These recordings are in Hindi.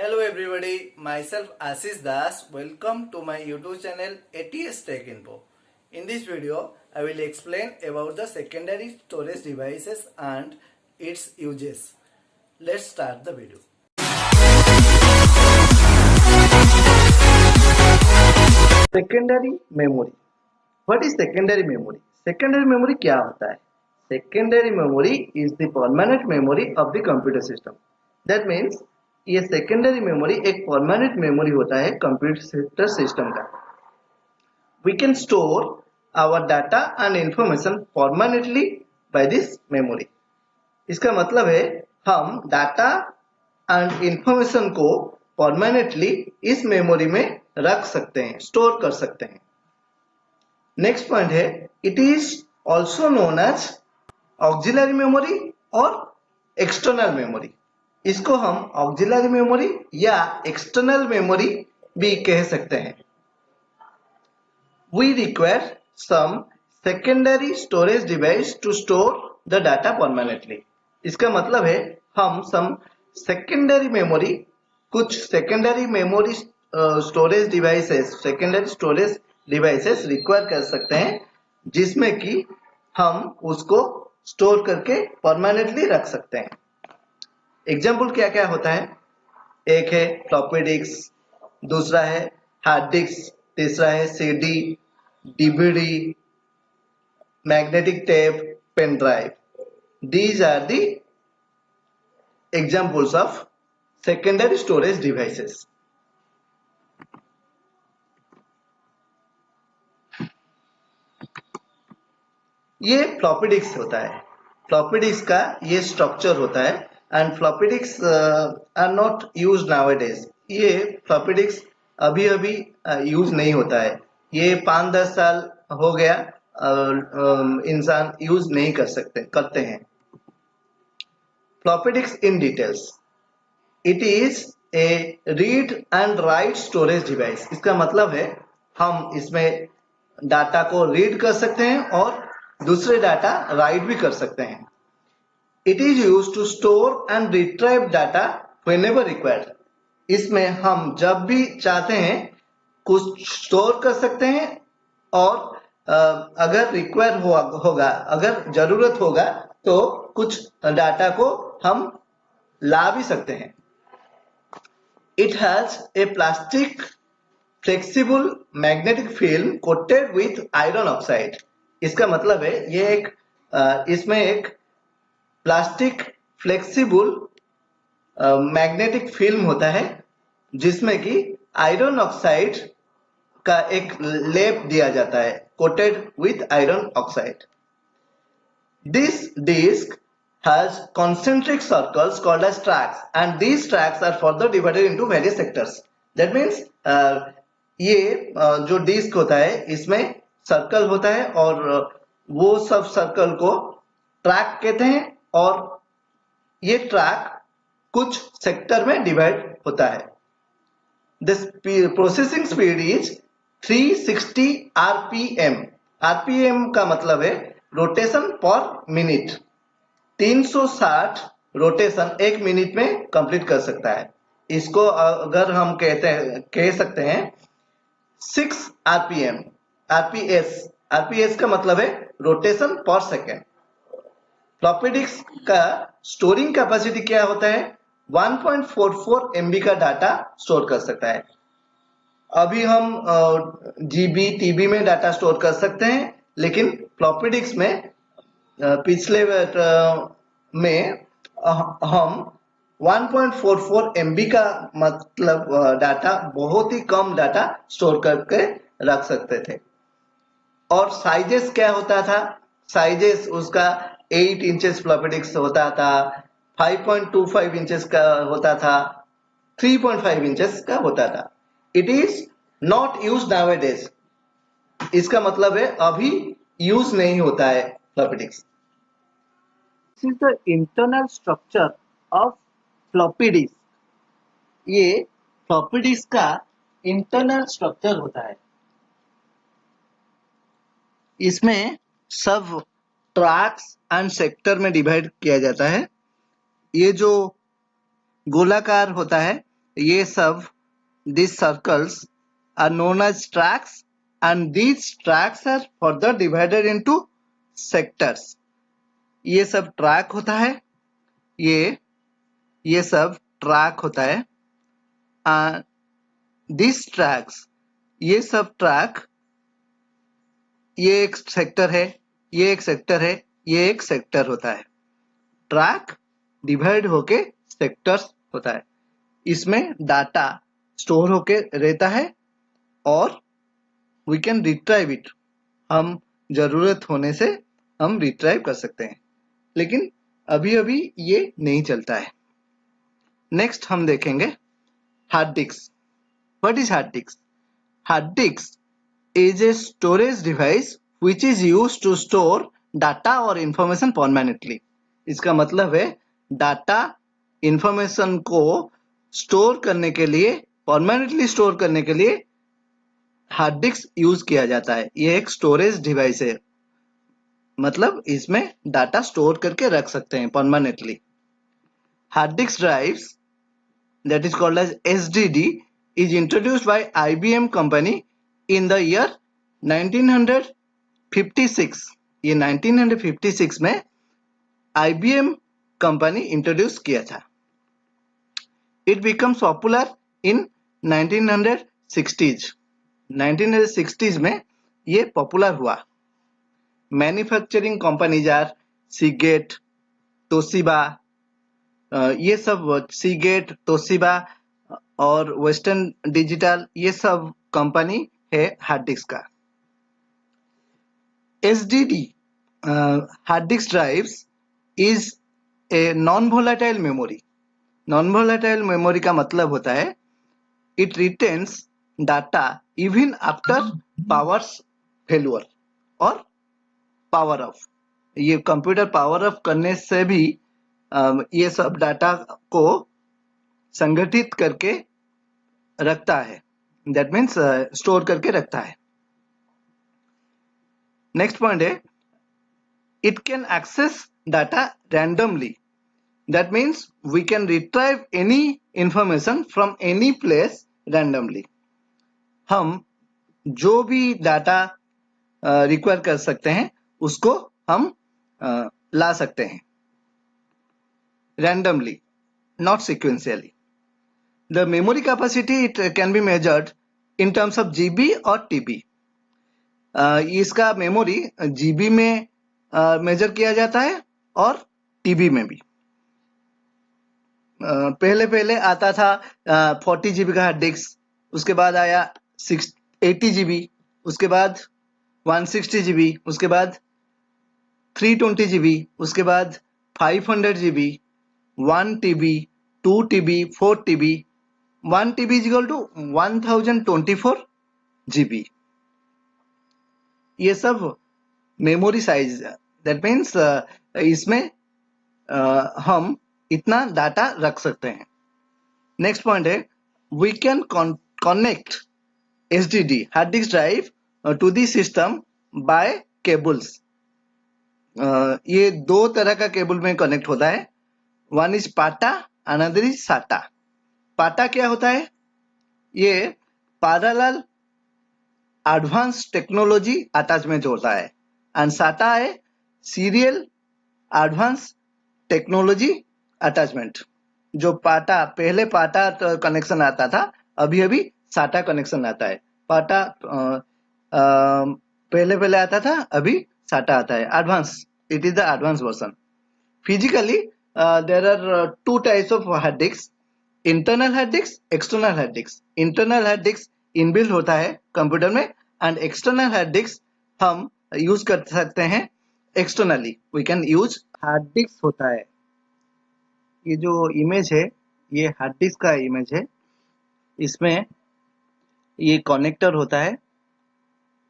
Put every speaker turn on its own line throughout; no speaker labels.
Hello everybody, myself Ashish Das. Welcome to my YouTube channel ATS Tech Info. In this video, I will explain about the secondary storage devices and its uses. Let's start the video. Secondary memory. What is secondary memory? Secondary memory क्या होता है? Secondary memory is the permanent memory of the computer system. That means ये सेकेंडरी मेमोरी एक परमानेंट मेमोरी होता है कंप्यूटर सिस्टम का. We can store our data and information permanently by this memory. इसका मतलब है हम डाटा एंड इंफॉर्मेशन को परमानेंटली इस मेमोरी में रख सकते हैं, स्टोर कर सकते हैं. नेक्स्ट पॉइंट है, it is also known as auxiliary memory और एक्सटर्नल मेमोरी. इसको हम ऑक्सिलरी मेमोरी या एक्सटर्नल मेमोरी भी कह सकते हैं. We require some secondary storage device to store the data permanently. इसका मतलब है हम सम सेकेंडरी मेमोरी, कुछ secondary memory storage devices, secondary storage devices require कर सकते हैं जिसमें कि हम उसको स्टोर करके परमानेंटली रख सकते हैं. एग्जाम्पल क्या क्या होता है? एक है फ्लॉपी डिस्क, दूसरा है हार्ड डिस्क, तीसरा है CD, DVD, magnetic tape, pen drive. These are the examples of secondary storage devices. ये फ्लॉपी डिस्क होता है. फ्लॉपी डिस्क का ये स्ट्रक्चर होता है and floppy disks are not used nowadays. ये floppy disk अभी यूज नहीं होता है. ये 5-10 साल हो गया इंसान यूज नहीं करते हैं. floppy disk in details. It is a read and write storage device. इसका मतलब है हम इसमें डाटा को रीड कर सकते हैं और दूसरे डाटा राइट भी कर सकते हैं. It is used to store and retrieve data whenever required. इसमें हम जब भी चाहते हैं कुछ स्टोर कर सकते हैं और अगर रिक्वायर होगा, अगर जरूरत होगा तो कुछ डाटा को हम ला भी सकते हैं. It has a plastic flexible magnetic film coated with iron oxide. इसका मतलब है ये एक इसमें एक प्लास्टिक फ्लेक्सिबल मैग्नेटिक फिल्म होता है जिसमें कि आयरन ऑक्साइड का एक लेप दिया जाता है, coated with iron oxide. This disk has concentric circles called as tracks and these tracks are further divided into various sectors. That means ये जो डिस्क होता है इसमें सर्कल होता है और वो सब सर्कल को ट्रैक कहते हैं और ये ट्रैक कुछ सेक्टर में डिवाइड होता है. This processing speed is 360 RPM. RPM का मतलब है रोटेशन पर मिनट. 360 रोटेशन एक मिनट में कंप्लीट कर सकता है. इसको अगर हम कह सकते हैं 6 आरपीएम. आरपीएस का मतलब है रोटेशन पर सेकेंड. फ्लॉपी डिस्क का स्टोरिंग कैपेसिटी क्या होता है? 1.44 MB का डाटा स्टोर कर सकता है. अभी हम जीबी टीबी में डाटा स्टोर कर सकते हैं, लेकिन फ्लॉपी डिस्क में पिछले में हम 1.44 MB का मतलब डाटा, बहुत ही कम डाटा स्टोर करके रख सकते थे. और साइजेस क्या होता था? साइजेस उसका 8 इंचेस फ्लॉपी डिस्क होता था, 5.25 इंचेस का होता था, 3.5 इंचेस का होता था. It is not use nowadays. इसका मतलब है अभी यूज नहीं होता है floppy disk. This is the internal structure of floppy disk. ये फ्लॉपी डिस्क का इंटरनल स्ट्रक्चर होता है. इसमें सब ट्रैक्स एंड सेक्टर में डिवाइड किया जाता है. ये जो गोलाकार होता है ये सब these circles are known as tracks and these tracks are further divided into sectors. ये सब ट्रैक होता है, ये सब ट्रैक होता है। दिस ट्रैक्स, ये सब ट्रैक, ये एक सेक्टर है, ये एक सेक्टर है, ये एक सेक्टर होता है। ट्रैक डिवाइड होके सेक्टर्स होता है। इसमें डाटा स्टोर होके रहता है और वी कैन रिट्राइव इट। हम जरूरत होने से हम रिट्राइव कर सकते हैं, लेकिन अभी अभी ये नहीं चलता है। नेक्स्ट हम देखेंगे hard disk. What is hard disk? Hard disk is a storage device which is used to store data or information permanently. इसका मतलब है डाटा इंफॉर्मेशन को स्टोर करने के लिए, परमानेंटली स्टोर करने के लिए हार्ड डिस्क यूज किया जाता है। ये एक स्टोरेज डिवाइस है, मतलब इसमें डाटा स्टोर करके रख सकते हैं permanently. Hard disk drives that is called as SDD is introduced by IBM company in the year 1956. ये 1956 में IBM कंपनी इंट्रोड्यूस किया था। It becomes popular in 1960s. 1960s में ये पॉपुलर हुआ। Manufacturing companies are Seagate, Toshiba, ये सब सीगेट, तोशिबा और वेस्टर्न डिजिटल, ये सब कंपनी है हार्ड डिस्क का। SDD hard disk drives is a non volatile memory. Non volatile memory का मतलब होता है it retains data even after power failure और पावर ऑफ। ये कंप्यूटर पावर ऑफ करने से भी ये सब डाटा को संगठित करके रखता है, दैट मीन्स स्टोर करके रखता है। नेक्स्ट पॉइंट है it can access data randomly, that means we can retrieve any information from any place randomly. हम जो भी डाटा रिक्वायर कर सकते हैं उसको हम ला सकते हैं randomly, not sequentially. The memory capacity it can be measured in terms of GB और TB. इसका मेमोरी GB में मेजर किया जाता है और TB में भी। पहले पहले आता था 40 GB का हार्ड डिस्क, उसके बाद आया 80 GB, उसके बाद 160 GB, उसके बाद 320 GB, उसके बाद 500 GB, 1 TB, 2 TB, 4 TB, 1 TB is equal to 1024 GB। ये सब मेमोरी साइज, दैट मीन्स इसमें हम इतना डाटा रख सकते हैं। नेक्स्ट पॉइंट है we can connect SDD hard disk drive to the system by cables. ये दो तरह का केबल में कनेक्ट होता है, one is PATA, another is SATA. PATA क्या होता है? ये पैरेलल एडवांस टेक्नोलॉजी अटैचमेंट होता है एंड साटा है सीरियल एडवांस टेक्नोलॉजी अटैचमेंट। जो पाटा, पहले पाटा कनेक्शन आता था, अभी अभी साटा कनेक्शन आता है। पाटा पहले पहले आता था, अभी साटा आता है, advance, it is the advance version. Physically there are two types of hard disk, internal hard disk, external hard disk. Internal hard disk inbuilt होता है कंप्यूटर में एंड एक्सटर्नल हार्ड डिस्क हम यूज कर सकते हैं externally. We can use hard disk होता है। ये जो इमेज है ये हार्ड डिस्क का इमेज है। इसमें ये कनेक्टर होता है,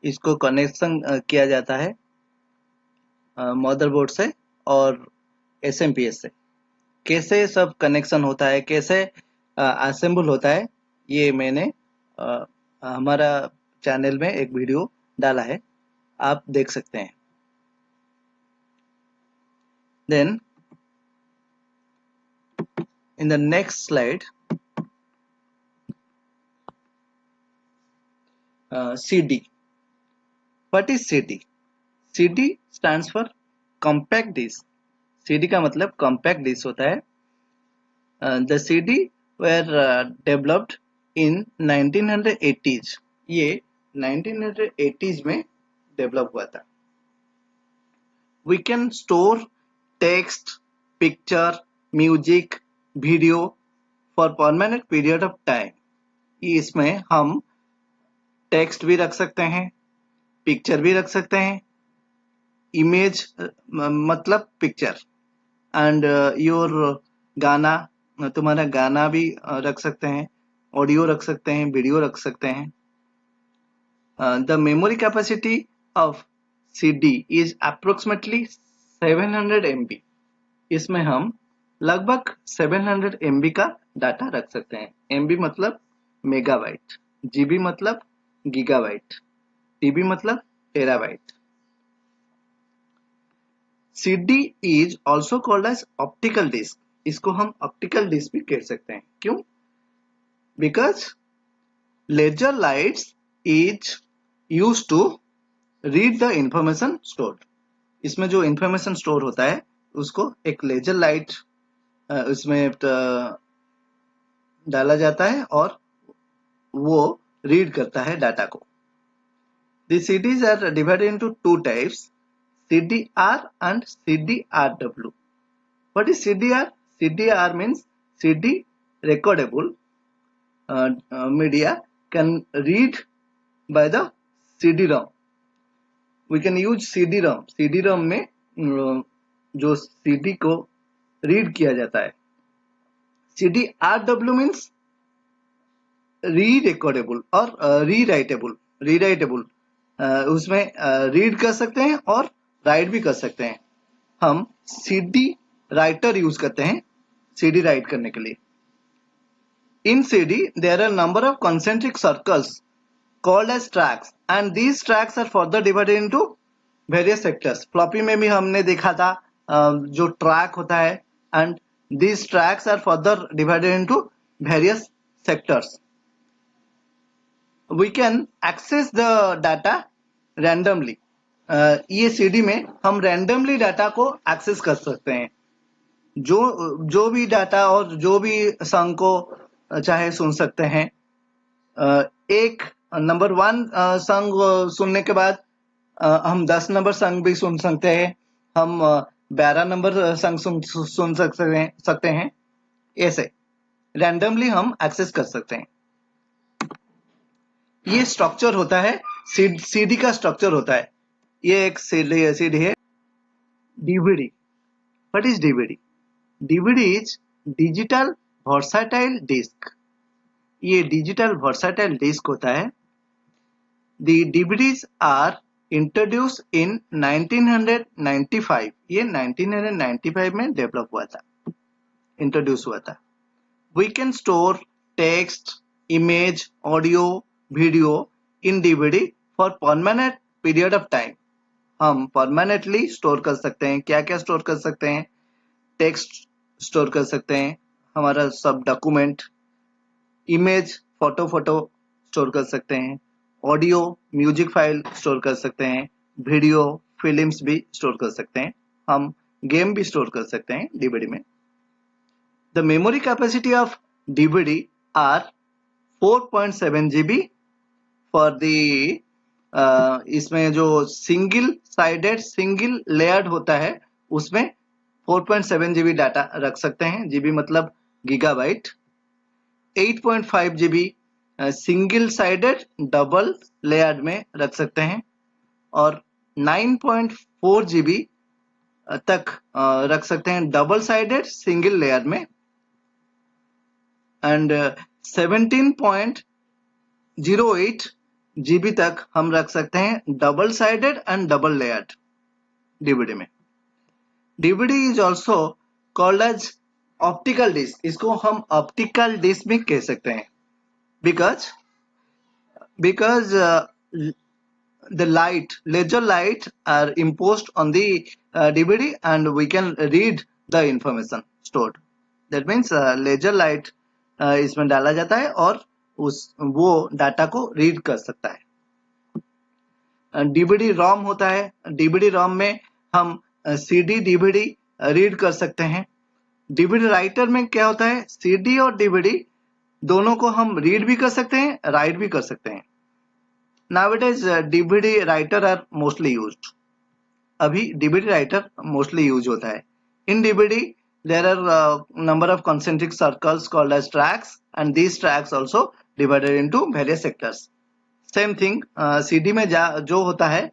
इसको कनेक्शन किया जाता है मदरबोर्ड से और SMPS से। कैसे सब कनेक्शन होता है, कैसे असेंबल होता है, ये मैंने हमारा चैनल में एक वीडियो डाला है, आप देख सकते हैं। Then in the next slide CD. What is CD? CD stands for compact disc. CD का मतलब compact disc होता है. The CD were developed in 1980s. ये 1980s में develop हुआ था. We can store text, picture, music, video for permanent period of time. इसमें हम टेक्स्ट भी रख सकते हैं, पिक्चर भी रख सकते हैं, इमेज मतलब पिक्चर, एंड योर गाना, तुम्हारा गाना भी रख सकते हैं, ऑडियो रख सकते हैं, वीडियो रख सकते हैं. The memory capacity of CD is approximately 700 MB. इसमें हम लगभग 700 MB का डाटा रख सकते हैं. MB मतलब मेगाबाइट, GB मतलब गीगाबाइट, TB मतलब terabyte. CD is also called as optical disc. इसको हम ऑप्टिकल डिस्क भी कह सकते हैं. क्यों? Because laser lights is used to read the information stored. इसमें जो इंफॉर्मेशन स्टोर होता है उसको एक लेजर लाइट उसमें डाला जाता है और वो रीड करता है डाटा को. The CDs are divided into two types, CDR and CDRW. What is CDR? CDR means CD recordable media can read by the CD-ROM. We can use CD-ROM. CD-ROM में जो CD को रीड किया जाता है. CDRW means री-रिकॉर्डेबल और रीराइटेबल. उसमें रीड कर सकते हैं और राइट भी कर सकते हैं. हम CD राइटर यूज करते हैं CD राइट करने के लिए. In CD there are number of concentric circles called as tracks and these tracks are further divided into various sectors. Floppy में भी हमने देखा था जो ट्रैक होता है, and these tracks are further divided into various sectors. We can access the data randomly. ये CD में हम randomly डाटा को एक्सेस कर सकते हैं. जो भी डाटा और जो भी सॉन्ग को चाहे सुन सकते हैं. एक नंबर 1 सॉन्ग सुनने के बाद हम 10 नंबर सॉन्ग भी सुन सकते हैं. हम 12 नंबर सॉन्ग सुन सकते हैं. ऐसे रैंडमली हम एक्सेस कर सकते हैं. ये स्ट्रक्चर होता है, CD का स्ट्रक्चर होता है. ये एक CD है. DVD. What is DVD? DVD is digital versatile disc. ये डिजिटल वर्सटाइल डिस्क होता है. The DVDs are introduced in 1995. ये 1995 में डेवलप हुआ था, इंट्रोड्यूस हुआ था. We can store text, image, audio, video in DVD for permanent period of time. हम परमानेंटली स्टोर कर सकते हैं. क्या क्या स्टोर कर सकते हैं? टेक्स्ट स्टोर कर सकते हैं, हमारा सब डॉक्यूमेंट, इमेज फोटो स्टोर कर सकते हैं, ऑडियो म्यूजिक फाइल स्टोर कर सकते हैं, वीडियो फिल्म्स भी स्टोर कर सकते हैं, हम गेम भी स्टोर कर सकते हैं डीवीडी में. The memory capacity of DVD are 4.7 GB for the इसमें जो सिंगल साइडेड सिंगल लेयर्ड होता है उसमें 4.7 GB डाटा रख सकते हैं. जीबी मतलब gigabyte. 8.5 GB single sided double layered में रख सकते हैं और 9.4 GB तक रख सकते हैं डबल साइडेड सिंगल लेयर में, एंड 17.08 GB तक हम रख सकते हैं double sided and double layered DVD में. DVD is also called as optical disc. इसको हम ऑप्टिकल डिस्क भी कह सकते हैं because the laser light are imposed on the DVD and we can read the information stored. That means laser light इसमें डाला जाता है और वो डाटा को रीड कर सकता है. डीवीडी रोम होता है। डीवीडी रोम में हम सीडी डीवीडी रीड कर सकते हैं। डीवीडी राइटर में क्या होता है, सीडी और डीवीडी दोनों को हम रीड भी कर सकते हैं, राइट भी कर सकते हैं। Nowadays DVD writer are mostly used. अभी डीवीडी राइटर मोस्टली यूज होता है। In DVD there are number of concentric circles called as tracks and these tracks also divided into various sectors. Same thing CD में जो होता है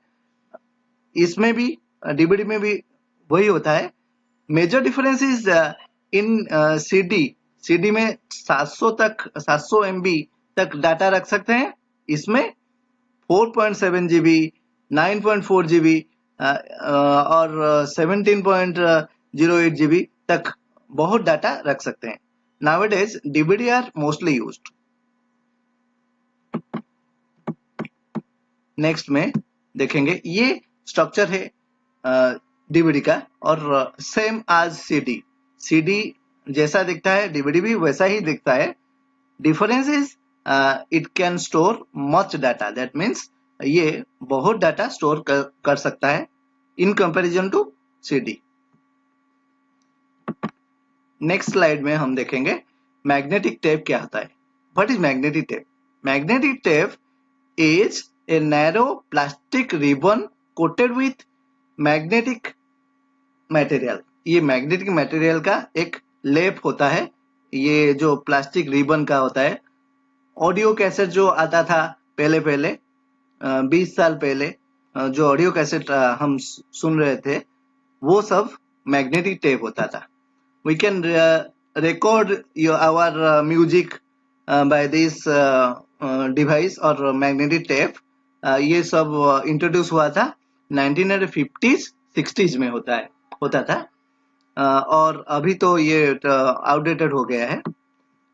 इसमें भी डीवीडी में भी वही होता है। Major difference is in CD में 700 MB तक डाटा रख सकते हैं। इसमें 4.7 GB, 9.4 GB और 17.08 GB तक बहुत डाटा रख सकते हैं। Nowadays DVD are mostly used. Next में देखेंगे ये स्ट्रक्चर है डीवीडी का और सेम आज सीडी जैसा दिखता है डीवीडी भी वैसा ही दिखता है। Difference is it can store much data, that means ये बहुत डाटा स्टोर कर सकता है in comparison to CD. Next slide में हम देखेंगे मैग्नेटिक टेप क्या होता है। What is magnetic tape? Magnetic tape is a narrow plastic ribbon coated with magnetic material. ये मैग्नेटिक मटेरियल का एक लेप होता है। ये जो प्लास्टिक रिबन का होता है। ऑडियो कैसेट जो आता था पहले 20 साल पहले जो ऑडियो कैसेट हम सुन रहे थे वो सब मैग्नेटिक टेप होता था। We can record our music by this device और मैग्नेटिक टेप। ये सब इंट्रोड्यूस हुआ था 1950s 60s में होता था और अभी तो ये आउटडेटेड हो गया है।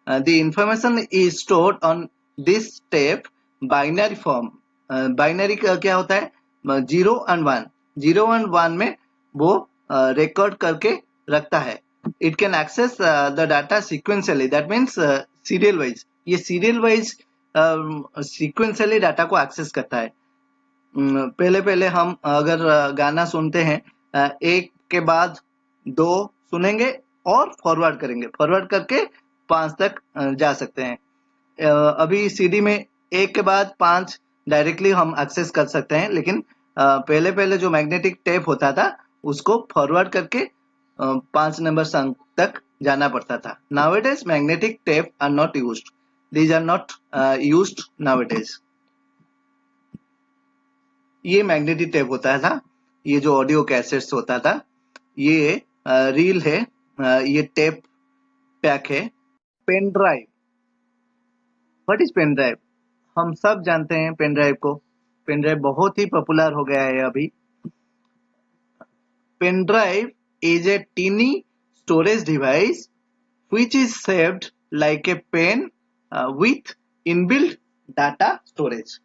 The information is stored on this tape binary form. Binary क्या होता है? 0 and 1, 0 and 1 में वो रिकॉर्ड करके रखता है। It can access the data sequentially, that means serial wise. ये सीरियल वाइज सीक्वेंशियली डाटा को एक्सेस करता है। पहले हम अगर गाना सुनते हैं एक के बाद 2 सुनेंगे और फॉरवर्ड करेंगे, फॉरवर्ड करके 5 तक जा सकते हैं। अभी सीडी में 1 के बाद 5 डायरेक्टली हम एक्सेस कर सकते हैं, लेकिन पहले जो मैग्नेटिक टेप होता था उसको फॉरवर्ड करके 5 नंबर संग तक जाना पड़ता था। Nowadays magnetic tape are not used, these are not used nowadays. ये मैग्नेटिक टेप होता था। ये जो ऑडियो कैसेट्स होता था ये रील है, ये टेप पैक है। Pen drive, what is pen drive? हम सब जानते हैं पेन ड्राइव को। पेन ड्राइव बहुत ही पॉपुलर हो गया है अभी। Pen drive is a tiny storage device which is shaped like a pen with inbuilt data storage.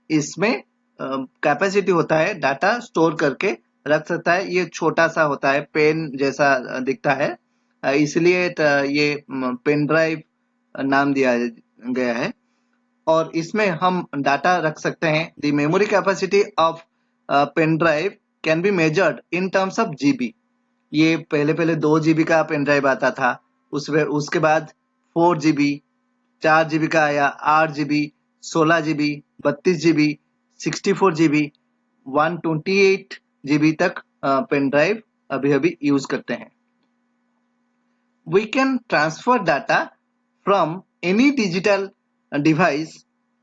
इसमें कैपेसिटी होता है, डाटा स्टोर करके रख सकता है। ये छोटा सा होता है, पेन जैसा दिखता है, इसलिए ये पेन ड्राइव नाम दिया गया है। और इसमें हम डाटा रख सकते हैं। The memory capacity of pen drive can be measured in terms of GB. ये पहले 2 GB का पेन ड्राइव आता था, उसके बाद 4 GB, 4 GB का आया, 8 GB, 16 GB, 32 GB, 64 GB, 128 GB तक पेन ड्राइव अभी यूज करते हैं। We can transfer data from any digital device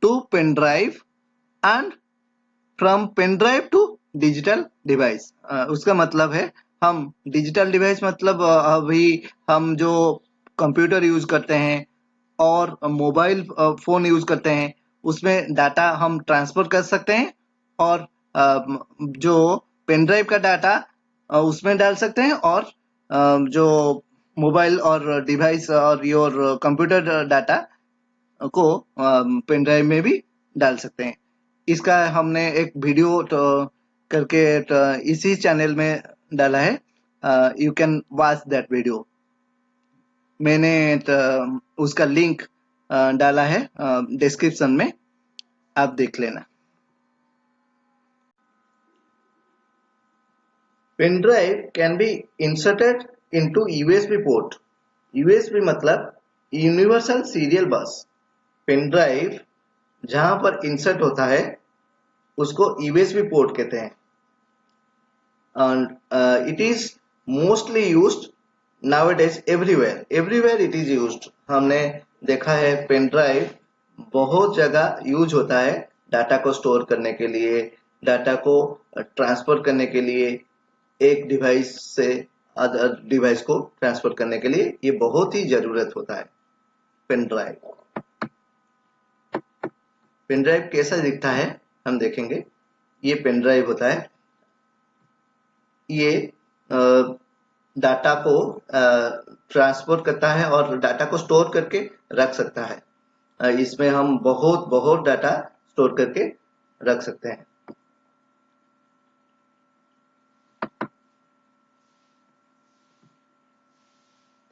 to pen drive and from pen drive to digital device. उसका मतलब है हम डिजिटल डिवाइस मतलब अभी हम जो कंप्यूटर यूज करते हैं और मोबाइल फोन यूज करते हैं उसमें डाटा हम ट्रांसफर कर सकते हैं और जो पेन ड्राइव का डाटा उसमें डाल सकते हैं और जो मोबाइल और डिवाइस और योर कंप्यूटर डाटा को पेन ड्राइव में भी डाल सकते हैं। इसका हमने एक वीडियो करके इसी चैनल में डाला है, you can watch that video. मैंने उसका लिंक डाला है डिस्क्रिप्शन में, आप देख लेना। Pen drive can be inserted into USB port. USB मतलब universal serial bus. Pen drive जहां पर इंसर्ट होता है उसको यूएसबी पोर्ट कहते हैं। and it is mostly used nowadays everywhere it is used। हमने देखा है पेन ड्राइव बहुत जगह यूज होता है डाटा को स्टोर करने के लिए, डाटा को ट्रांसफर करने के लिए, एक डिवाइस से अदर डिवाइस को ट्रांसफर करने के लिए ये बहुत ही जरूरत होता है पेन ड्राइव। पेन ड्राइव कैसा दिखता है हम देखेंगे। ये पेन ड्राइव होता है, ये डाटा को ट्रांसपोर्ट करता है और डाटा को स्टोर करके रख सकता है। इसमें हम बहुत बहुत डाटा स्टोर करके रख सकते हैं।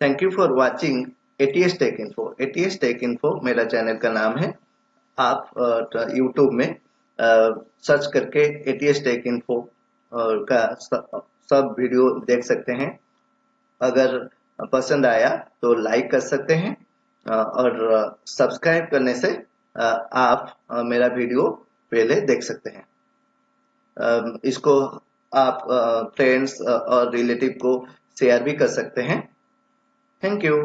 Thank you for watching ATS take info. ATS take info मेरा चैनल का नाम है। आप यूट्यूब में सर्च करके एटीएस टेक इन्फो का सब वीडियो देख सकते हैं। अगर पसंद आया तो लाइक कर सकते हैं और सब्सक्राइब करने से आप मेरा वीडियो पहले देख सकते हैं। इसको आप फ्रेंड्स और रिलेटिव को शेयर भी कर सकते हैं। Thank you.